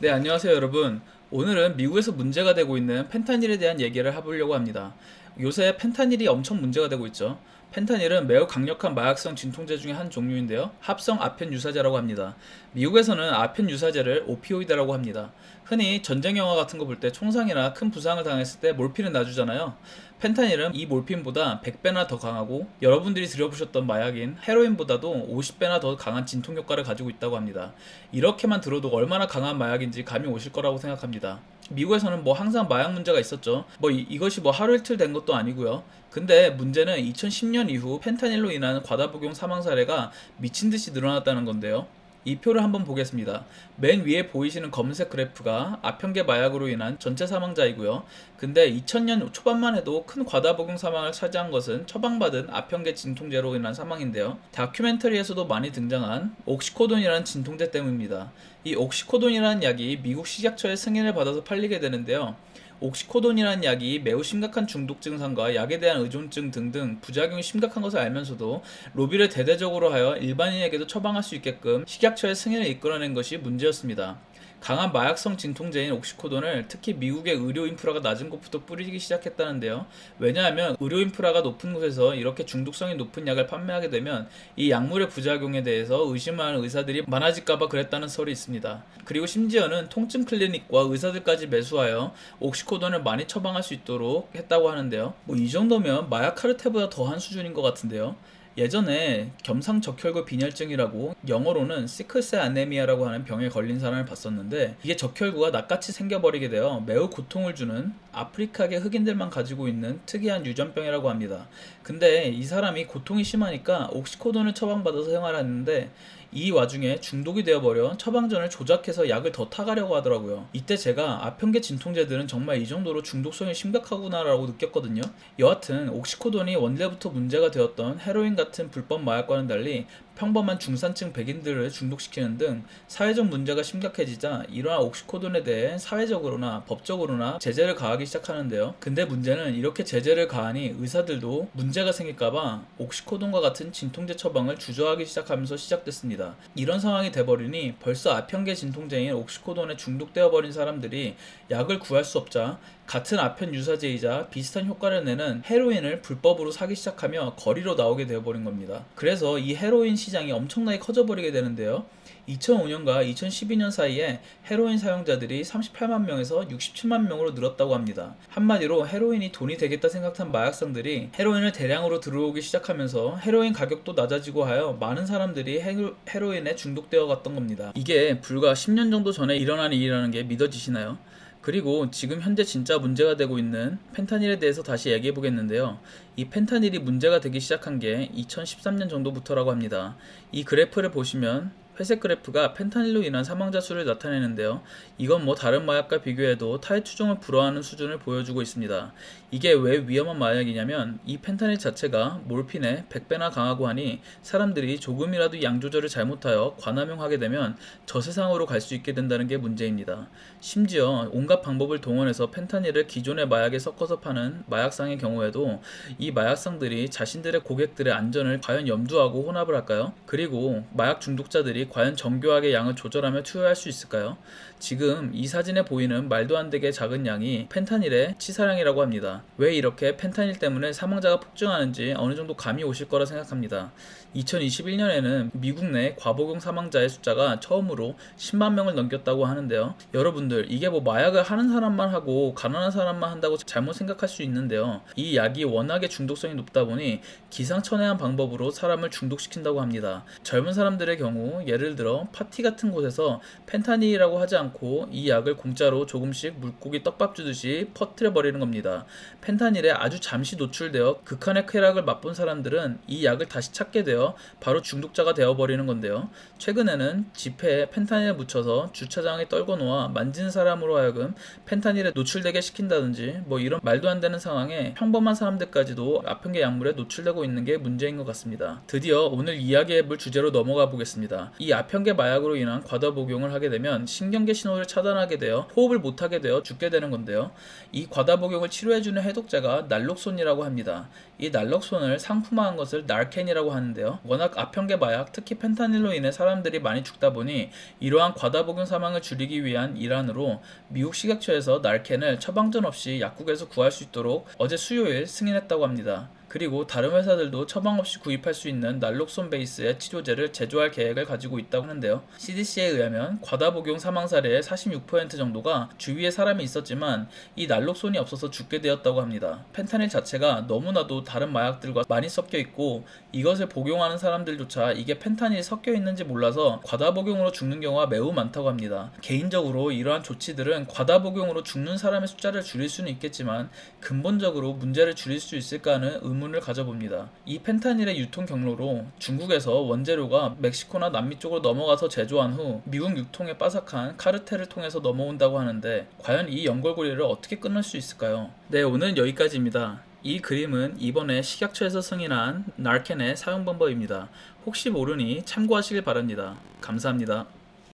네, 안녕하세요, 여러분. 오늘은 미국에서 문제가 되고 있는 펜타닐에 대한 얘기를 해보려고 합니다. 요새 펜타닐이 엄청 문제가 되고 있죠. 펜타닐은 매우 강력한 마약성 진통제 중에 한 종류인데요. 합성 아펜 유사제라고 합니다. 미국에서는 아펜 유사제를 오피오이드라고 합니다. 흔히 전쟁 영화 같은 거 볼 때 총상이나 큰 부상을 당했을 때 몰핀을 놔주잖아요. 펜타닐은 이 몰핀보다 100배나 더 강하고 여러분들이 들어보셨던 마약인 헤로인보다도 50배나 더 강한 진통 효과를 가지고 있다고 합니다. 이렇게만 들어도 얼마나 강한 마약인지 감이 오실 거라고 생각합니다. 미국에서는 항상 마약 문제가 있었죠. 이것이 하루 이틀 된 것도 아니고요. 근데 문제는 2010년 이후 펜타닐로 인한 과다복용 사망 사례가 미친듯이 늘어났다는 건데요. 이 표를 한번 보겠습니다. 맨 위에 보이시는 검은색 그래프가 아편계 마약으로 인한 전체 사망자이고요. 근데 2000년 초반만 해도 큰 과다복용 사망을 차지한 것은 처방받은 아편계 진통제로 인한 사망인데요. 다큐멘터리에서도 많이 등장한 옥시코돈이라는 진통제 때문입니다. 이 옥시코돈이라는 약이 미국 식약처의 승인을 받아서 팔리게 되는데요. 옥시코돈이라는 약이 매우 심각한 중독 증상과 약에 대한 의존증 등등 부작용이 심각한 것을 알면서도 로비를 대대적으로 하여 일반인에게도 처방할 수 있게끔 식약처의 승인을 이끌어낸 것이 문제였습니다. 강한 마약성 진통제인 옥시코돈을 특히 미국의 의료 인프라가 낮은 곳부터 뿌리기 시작했다는데요. 왜냐하면 의료 인프라가 높은 곳에서 이렇게 중독성이 높은 약을 판매하게 되면 이 약물의 부작용에 대해서 의심하는 의사들이 많아질까봐 그랬다는 설이 있습니다. 그리고 심지어는 통증 클리닉과 의사들까지 매수하여 옥시코돈을 많이 처방할 수 있도록 했다고 하는데요. 이 정도면 마약 카르텔보다 더한 수준인 것 같은데요. 예전에 겸상적혈구 빈혈증이라고 영어로는 시클셀 아네미아라고 하는 병에 걸린 사람을 봤었는데, 이게 적혈구가 낫같이 생겨버리게 되어 매우 고통을 주는 아프리카계 흑인들만 가지고 있는 특이한 유전병이라고 합니다. 근데 이 사람이 고통이 심하니까 옥시코돈을 처방받아서 생활했는데 이 와중에 중독이 되어버려 처방전을 조작해서 약을 더 타가려고 하더라고요. 이때 제가 아편계 진통제들은 정말 이 정도로 중독성이 심각하구나 라고 느꼈거든요. 여하튼 옥시코돈이 원래부터 문제가 되었던 헤로인 같은 불법 마약과는 달리 평범한 중산층 백인들을 중독시키는 등 사회적 문제가 심각해지자 이러한 옥시코돈에 대해 사회적으로나 법적으로나 제재를 가하기 시작하는데요. 근데 문제는 이렇게 제재를 가하니 의사들도 문제가 생길까봐 옥시코돈과 같은 진통제 처방을 주저하기 시작하면서 시작됐습니다. 이런 상황이 돼버리니 벌써 아편계 진통제인 옥시코돈에 중독되어 버린 사람들이 약을 구할 수 없자 같은 아편 유사제이자 비슷한 효과를 내는 헤로인을 불법으로 사기 시작하며 거리로 나오게 되어버린 겁니다. 그래서 이 헤로인 시장이 엄청나게 커져버리게 되는데요. 2005년과 2012년 사이에 헤로인 사용자들이 38만 명에서 67만 명으로 늘었다고 합니다. 한마디로 헤로인이 돈이 되겠다 생각한 마약상들이 헤로인을 대량으로 들어오기 시작하면서 헤로인 가격도 낮아지고 하여 많은 사람들이 헤로인에 중독되어 갔던 겁니다. 이게 불과 10년 정도 전에 일어난 일이라는 게 믿어지시나요? 그리고 지금 현재 진짜 문제가 되고 있는 펜타닐에 대해서 다시 얘기해 보겠는데요. 이 펜타닐이 문제가 되기 시작한 게 2013년 정도부터라고 합니다. 이 그래프를 보시면 회색 그래프가 펜타닐로 인한 사망자 수를 나타내는데요. 이건 다른 마약과 비교해도 타의 추종을 불허하는 수준을 보여주고 있습니다. 이게 왜 위험한 마약이냐면 이 펜타닐 자체가 몰핀에 100배나 강하고 하니 사람들이 조금이라도 양 조절을 잘못하여 관함용하게 되면 저세상으로 갈 수 있게 된다는 게 문제입니다. 심지어 온갖 방법을 동원해서 펜타닐을 기존의 마약에 섞어서 파는 마약상의 경우에도 이 마약상들이 자신들의 고객들의 안전을 과연 염두하고 혼합을 할까요? 그리고 마약 중독자들이 과연 정교하게 양을 조절하며 투여할 수 있을까요? 지금 이 사진에 보이는 말도 안 되게 작은 양이 펜타닐의 치사량이라고 합니다. 왜 이렇게 펜타닐 때문에 사망자가 폭증하는지 어느 정도 감이 오실 거라 생각합니다. 2021년에는 미국 내 과복용 사망자의 숫자가 처음으로 10만 명을 넘겼다고 하는데요. 여러분들, 이게 마약을 하는 사람만 하고 가난한 사람만 한다고 잘못 생각할 수 있는데요. 이 약이 워낙에 중독성이 높다 보니 기상천외한 방법으로 사람을 중독시킨다고 합니다. 젊은 사람들의 경우 예를 들어 파티 같은 곳에서 펜타닐이라고 하지 않고 이 약을 공짜로 조금씩 물고기 떡밥 주듯이 퍼뜨려 버리는 겁니다. 펜타닐에 아주 잠시 노출되어 극한의 쾌락을 맛본 사람들은 이 약을 다시 찾게 되어 바로 중독자가 되어버리는 건데요. 최근에는 지폐에 펜타닐을 묻혀서 주차장에 떨궈 놓아 만지는 사람으로 하여금 펜타닐에 노출되게 시킨다든지 이런 말도 안 되는 상황에 평범한 사람들까지도 아편계 약물에 노출되고 있는 게 문제인 것 같습니다. 드디어 오늘 이야기해볼 주제로 넘어가 보겠습니다. 이 아편계 마약으로 인한 과다 복용을 하게 되면 신경계 신호를 차단하게 되어 호흡을 못하게 되어 죽게 되는 건데요. 이 과다 복용을 치료해주는 해독제가 날록손이라고 합니다. 이 날록손을 상품화한 것을 나르캔이라고 하는데요. 워낙 아편계 마약, 특히 펜타닐로 인해 사람들이 많이 죽다 보니 이러한 과다 복용 사망을 줄이기 위한 일환으로 미국 식약처에서 나르캔을 처방전 없이 약국에서 구할 수 있도록 어제 수요일 승인했다고 합니다. 그리고 다른 회사들도 처방 없이 구입할 수 있는 날록손 베이스의 치료제를 제조할 계획을 가지고 있다고 하는데요. CDC에 의하면 과다 복용 사망 사례의 46% 정도가 주위에 사람이 있었지만 이 날록손이 없어서 죽게 되었다고 합니다. 펜타닐 자체가 너무나도 다른 마약들과 많이 섞여 있고 이것을 복용하는 사람들조차 이게 펜타닐이 섞여 있는지 몰라서 과다 복용으로 죽는 경우가 매우 많다고 합니다. 개인적으로 이러한 조치들은 과다 복용으로 죽는 사람의 숫자를 줄일 수는 있겠지만 근본적으로 문제를 줄일 수 있을까 하는 의문을 가져봅니다. 이 펜타닐의 유통 경로로 중국에서 원재료가 멕시코나 남미 쪽으로 넘어가서 제조한 후 미국 유통에 빠삭한 카르텔을 통해서 넘어온다고 하는데 과연 이 연결고리를 어떻게 끊을 수 있을까요? 네, 오늘은 여기까지입니다. 이 그림은 이번에 식약처에서 승인한 나르캔의 사용 방법입니다. 혹시 모르니 참고하시길 바랍니다. 감사합니다.